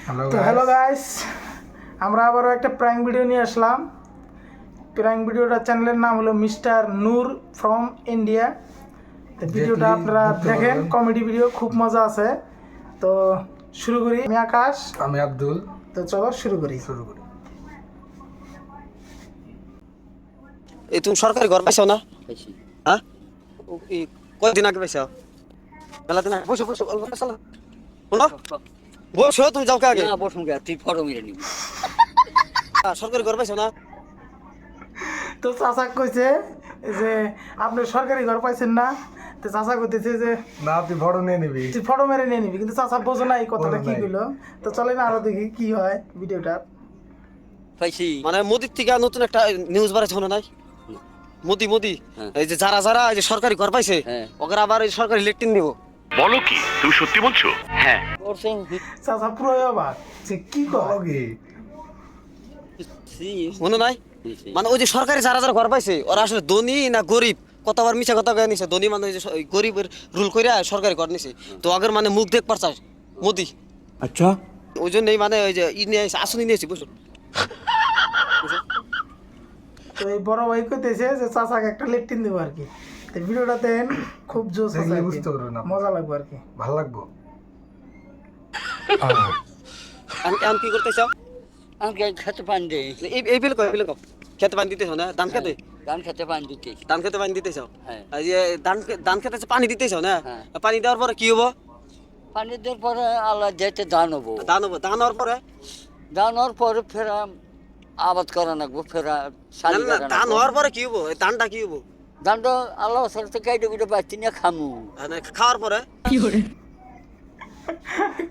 Hello guys, আমরা আবারও একটা প্র্যাঙ্ক ভিডিও নিয়ে আসলাম। প্র্যাঙ্ক ভিডিওটার চ্যানেলের নাম হলো মিস্টার নূর ফ্রম ইন্ডিয়া। তো ভিডিওটা আপনারা দেখেন, কমেডি ভিডিও, খুব মজা আছে। তো শুরু করি। আমি আকাশ, আমি আব্দুল। তো চলো শুরু করি। এই তুমি সরকারি ঘর পাইছো না? হ্যাঁ, কয়দিন আগে পাইছো? মেলা দিন আগে। বসো বসো, অল্প চালা বসো, তুমি যাও আগে। না বসুন গে, তুই ফটো মেরে নিবি। সরকারি ঘর পাইছো না? তো চাচা কইছে যে আপনি সরকারি ঘর পাইছেন না। তো চাচা কইতেছে যে না, তুই ফটো নিয়ে নিবি। তুই ফটো মেরে নিয়ে নিবি, কিন্তু চাচা বোঝে না এই কথাটা কি কইলো। তো চলেন আরো দেখি কি হয় ভিডিওটা। পাইছি মানে মোদির থেকে নতুন একটা নিউজ বাড়াইছে শোনো নাই? মোদি হ্যাঁ। এই যে যারা এই যে সরকারি ঘর পাইছে হ্যাঁ। ওকে আবার এই সরকারি লেট্রিন দিব। বলো কি, তুমি সত্যি বলছো? হ্যাঁ। চাচা পুরো অবাক যে কি কয়। মনে নাই? মানে ওই যে সরকারি যারা ঘর পাইছে ওরা আসলে ধনী না গরিব, কতবার মিছা কথা কয়ে নিছে। ধনী মানে ওই যে গরিবের রুল করে সরকারি ঘর নিছে। তো আগের মানে মুখ দেখ পারছাস মোদি। আচ্ছা ওই জন্যই মানে ওই যে নিয়ে আসুনি নিয়েছি। বুঝছো? তো এই বড় ভাই কইতেছে যে চাচাকে একটা লেট্রিন দেবো আর কি। তো ভিডিওটা দেন, খুব জোস আছে আর কি, বুঝতে পারবে না, মজা লাগবে আর কি। ভালো লাগবো। আমি কি করতে চাও? আমাকে খেতে পান দে, এই বিল কয় খেতে পানি দিতেছ না? ধান খেতে ধান খেতে পান দিতে। ধান খেতে পানি দিতেছ? হ্যাঁ। এই যে ধান খেতে পানি দিতেছ না? হ্যাঁ। পানি দেওয়ার পরে কি হবো? পানি দেওয়ার পরে আল্লাহ যেতে ধান হবো, ধান হবো। ধান হওয়ার পরে ধান হওয়ার পরে ফেরা আবাদ করা লাগবো, ফেরা শালি না, ধান হওয়ার পরে কি হবো? এই ধানটা কি হবো? ধানটা আল্লাহ সাথে কাইটে কুটে বাচ্চি নিয়ে খামু। মানে খাওয়ার পরে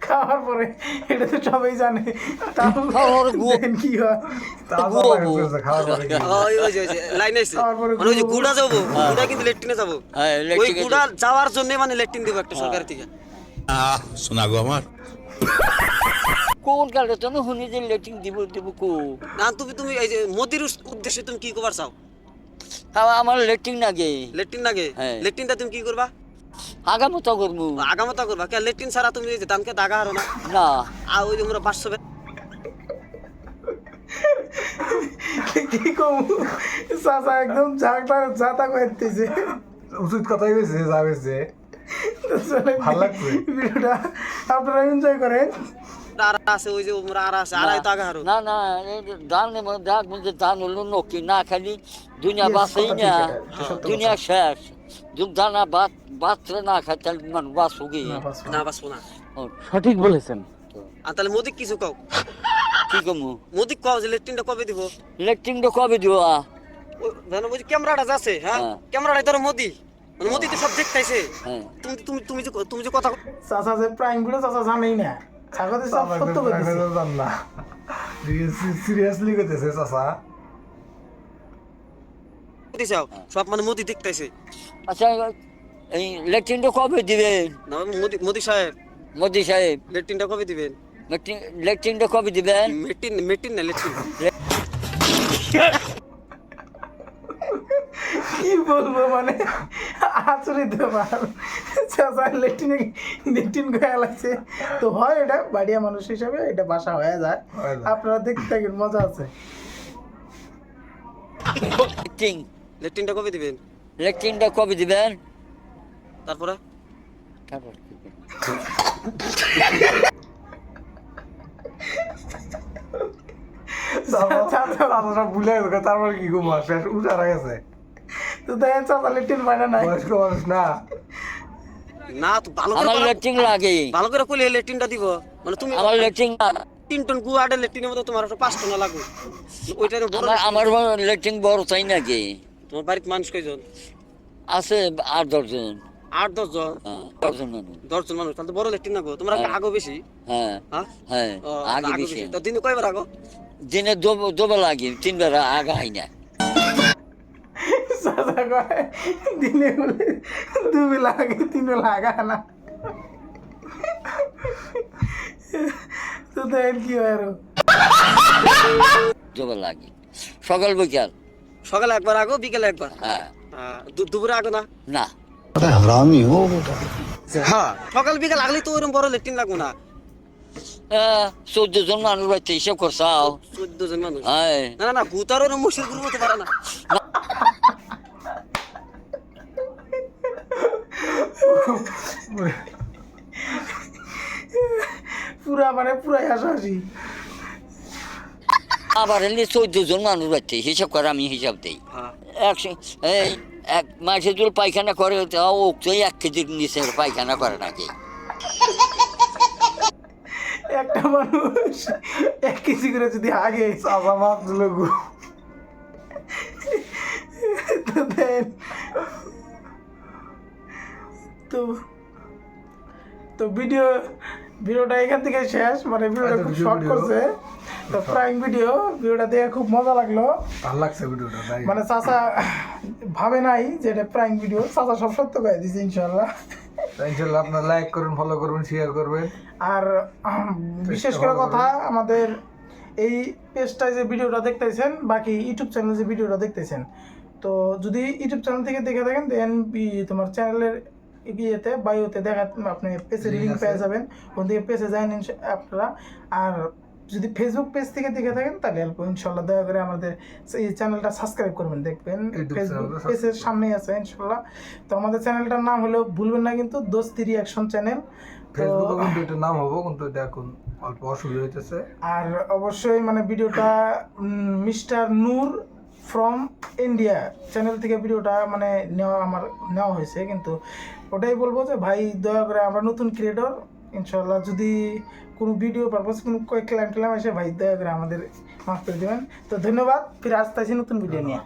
খাওয়ার পরে এটা তো সবাই জানে। তাও খাওয়ার গু- দেখেন কি হয়। লাইন আছে খাওয়ার পরে মানে ওই যে গুড়া যাবো, গুড়া কিন্তু লেট্রিনে যাবো। হ্যাঁ, ওই electric এ গুড়া যাওয়ার জন্য মানে লেট্রিন দিব একটা সরকার থেকে। শোনা গো আমার। কোন কালে তো শুনি যে লেটিং দিব কো। না তুমি এই যে মোদির উদ্দেশ্যে তুমি কি করবার চাও? আমার লেটিং নাগে, লেট্রিন লাগে? হ্যাঁ। লেট্রিনটা তুমি কি করবা? আগামতো করবো আগামতা করবা কে? লেট্রিন ছাড়া তুমি এই যে ধানকে দাগা হারো না? না। আর ওই যে আমরা 500 কি কম চাচা একদম যাতা করতেছে। উচিত কথাই হয়েছে, যা হয়েছে তো চলেন ভালো লাগছে। ভিডিওটা আপনারা এনজয় করেন। আর আছে ওই যে আমরা আর আছে আর তো আগা হারো। না না, এই ধান দেখ বলতে ধান হলো নকি না, খালি দুনিয়া Yes, বাঁচেই কথা না, ঠিক, এটা সত্য কথা। দুনিয়া শেষ। যুগ দানা বাঁচলে না খায় তাহলে মানুষ বাঁচুকি। না বাসবো না। সঠিক বলেছেন। আর তাহলে মোদি কিছু কও। কি কমু মোদি কও যে লেট্রিনটা কবে দিব? ইলেকট্রিকটা কবে দিবা? জানো ওই যে ক্যামেরাটা যাচ্ছে, হ্যাঁ হ্যাঁ। ক্যামেরাটা ধরো মোদি, মানে মোদি তো সব দেখতেছে। হ্যাঁ। তুমি যে কথা চাচা যে প্রাইম ভিডিও চাচা জানেই না, চাচা তো সব সত্য করতেছে। সিরিয়াসলি করতেছে চাচা। বলতে চাও সব মানে মোদি দেখতেছে। আচ্ছা, এই ইলেকট্রিকটা কবে দিবেন না মোদি সাহেব, মোদি সাহেব? লেট্রিনটা কবে দিবেন? ইলেকট্রিকটা কবে দিবেন? মেটিন না লেট্রিন। কি বলবো মানে আচরিত ব্যাপার। চাচা লেট্রিন গায়ে লাগছে। তো হয় এটা বাড়িয়া মানুষ হিসাবে এটা বাসা হয়ে যায়। হয়ে যায়। আপনারা দেখতে থাকেন, মজা আছে। লেট্রিনটা কবে দিবেন? ইলেকট্রিকটা কবে দিবেন? তারপরে তারপর কি? চাচারা ভুলে গেছে, তারপর কি ঘুমা শেষ উঠার গেছে। তো দেখেন চাচা লেট্রিন বানা নাই। বয়স্ক মানুষ না। না তো ভালো আমার করে ইলেকট্রিক লাগে, ভালো করে কইলে লেট্রিনটা দিব। মানে তুমি আমার ইলেকট্রিক 3 টন গুয়াড়ে লেট্রিনের মতো তোমার 5 টন লাগবে। ওইটার বড় আমার ইলেকট্রিক বড় চাই নাকি? তোমার বাড়িতে মানুষ কয়জন? আছে 8-10 জন। 8-10 জন? 10 জন মানুষ। 10 জন মানুষ তাহলে তো বড় লেট্রিন লাগবে। তোমরা হ্যাঁ। আগো বেশি? হ্যাঁ হ্যাঁ হ্যাঁ, ও, আগে আগো বেশি। তো দিনে কয়বার আগো? দিনে দুবার লাগে, 3 বার আগা হয় না। চাচা কয় দিনে বলে 2 বেলা আগে 3 বেলা আগা না। তো দেখেন কি হয় আরো। দুবার লাগে, সকাল বিকাল। সকালে একবার আগো, বিকেলে একবার। হ্যাঁ দুপুরে আগো না? না, হ্যাঁ সকাল বিকাল আগলেই তো ওরকম বড় লেট্রিন লাগবো না। 14 জন মানুষ বাড়তে হিসাব করছাও 14 জন মানুষ হ্যাঁ না না ভূতারও মসজিদ গুলো হতে পারে না পুরাই হাসাহাসি। আবার এলে 14 জন মানুষ বাড়তে হিসাব করে আমি হিসাব দেই এই এক মাসে যদি পায়খানা করে তাও ও তো 1 কেজির নিচে পায়খানা করে নাকি একটা মানুষ 1 কেজি করে যদি আগে চাচা মাছ দিল গু তো দেন তো তো ভিডিওটা এখান থেকে শেষ, মানে ভিডিওটা খুব শর্ট করছে, তো প্রাইম ভিডিওটা দেখে খুব মজা লাগলো। ভালো লাগছে ভিডিওটা তাই মানে চাচা ভাবে নাই যে এটা প্রাইম ভিডিও, চাচা সব সত্য করে দিছে ইনশাল্লাহ। ইনশাআল্লাহ আপনারা লাইক করুন, ফলো করবেন, শেয়ার করবেন। আর বিশেষ করে কথা, আমাদের এই পেজটায় যে ভিডিওটা দেখতেছেন, বাকি ইউটিউব চ্যানেলে যে ভিডিওটা দেখতেছেন, তো যদি ইউটিউব চ্যানেল থেকে দেখে থাকেন দেন তোমার চ্যানেলের ইয়েতে বায়োতে দেখা আপনি পেজের লিঙ্ক পেয়ে যাবেন, ওখান থেকে পেজে যান আপনারা। আর যদি ফেসবুক পেজ থেকে দেখে থাকেন তাহলে ইনশাল্লাহ দয়া করে আমাদের এই চ্যানেলটা সাবস্ক্রাইব করবেন, দেখবেন ফেসবুক পেজের সামনেই আছে ইনশাল্লাহ। তো আমাদের চ্যানেলটার নাম হলো, ভুলবেন না কিন্তু, দোস্তি রিয়াকশন চ্যানেল। ফেসবুকে কিন্তু এটা নাম হবো, কিন্তু এটা এখন অল্প অসুবিধা হইতেছে। আর অবশ্যই মানে ভিডিওটা mister Noor from India channel থেকে ভিডিওটা মানে নেওয়া হয়েছে, কিন্তু ওটাই বলবো যে ভাই দয়া করে, আমরা নতুন ক্রিয়েটর, ইনশাল্লাহ যদি কোনো ভিডিও পারপাস কোনো ক্লাইম এসে ভাই দয়া করে আমাদের মাফ করে দেবেন। তো ধন্যবাদ, ফিরে আসতে আসি নতুন ভিডিও নিয়ে।